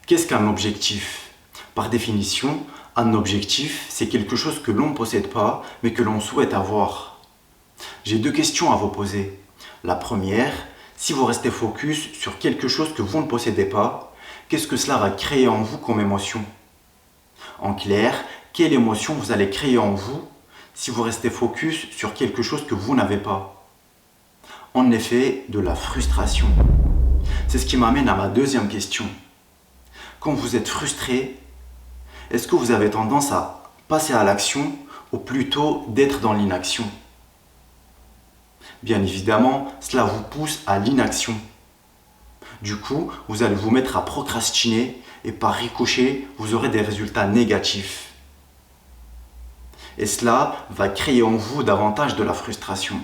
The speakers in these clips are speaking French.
Qu'est-ce qu'un objectif? Par définition, un objectif, c'est quelque chose que l'on ne possède pas, mais que l'on souhaite avoir. J'ai deux questions à vous poser. La première, si vous restez focus sur quelque chose que vous ne possédez pas, qu'est-ce que cela va créer en vous comme émotion? En clair, quelle émotion vous allez créer en vous si vous restez focus sur quelque chose que vous n'avez pas? En effet, de la frustration. C'est ce qui m'amène à ma deuxième question. Quand vous êtes frustré, est-ce que vous avez tendance à passer à l'action ou plutôt d'être dans l'inaction? Bien évidemment, cela vous pousse à l'inaction. Du coup, vous allez vous mettre à procrastiner et par ricochet, vous aurez des résultats négatifs. Et cela va créer en vous davantage de la frustration.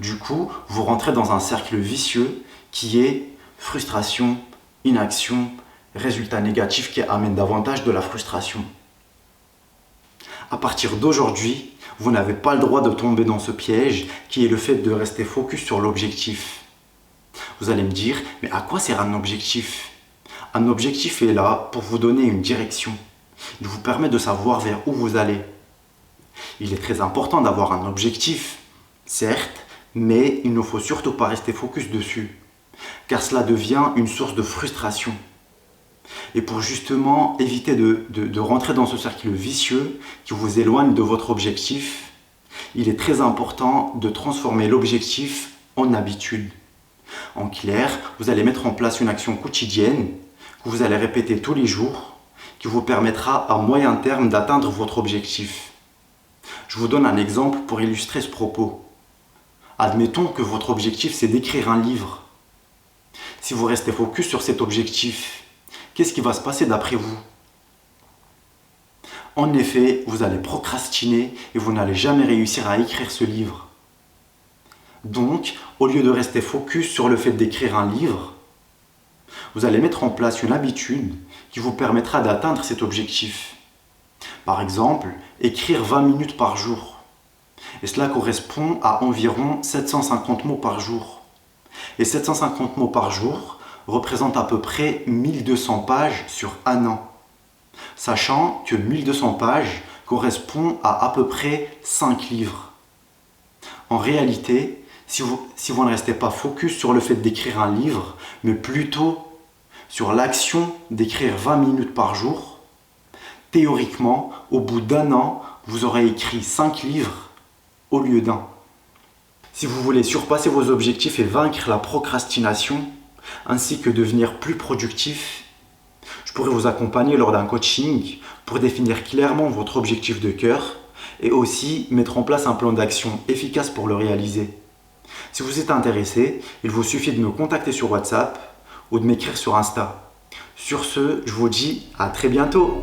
Du coup, vous rentrez dans un cercle vicieux qui est frustration, inaction, résultat négatif qui amène davantage de la frustration. À partir d'aujourd'hui, vous n'avez pas le droit de tomber dans ce piège qui est le fait de rester focus sur l'objectif. Vous allez me dire, mais à quoi sert un objectif? Un objectif est là pour vous donner une direction. Il vous permet de savoir vers où vous allez. Il est très important d'avoir un objectif, certes, mais il ne faut surtout pas rester focus dessus, car cela devient une source de frustration. Et pour justement éviter de rentrer dans ce cercle vicieux qui vous éloigne de votre objectif, il est très important de transformer l'objectif en habitude. En clair, vous allez mettre en place une action quotidienne que vous allez répéter tous les jours, qui vous permettra à moyen terme d'atteindre votre objectif. Je vous donne un exemple pour illustrer ce propos. Admettons que votre objectif c'est d'écrire un livre. Si vous restez focus sur cet objectif, qu'est-ce qui va se passer d'après vous? En effet, vous allez procrastiner et vous n'allez jamais réussir à écrire ce livre. Donc, au lieu de rester focus sur le fait d'écrire un livre, vous allez mettre en place une habitude qui vous permettra d'atteindre cet objectif. Par exemple, écrire 20 minutes par jour. Et cela correspond à environ 750 mots par jour. Et 750 mots par jour représentent à peu près 1200 pages sur un an. Sachant que 1200 pages correspond à peu près 5 livres. En réalité, si vous ne restez pas focus sur le fait d'écrire un livre, mais plutôt sur l'action d'écrire 20 minutes par jour, théoriquement, au bout d'un an, vous aurez écrit 5 livres au lieu d'un. Si vous voulez surpasser vos objectifs et vaincre la procrastination, ainsi que devenir plus productif, je pourrais vous accompagner lors d'un coaching pour définir clairement votre objectif de cœur et aussi mettre en place un plan d'action efficace pour le réaliser. Si vous êtes intéressé, il vous suffit de me contacter sur WhatsApp ou de m'écrire sur Insta. Sur ce, je vous dis à très bientôt.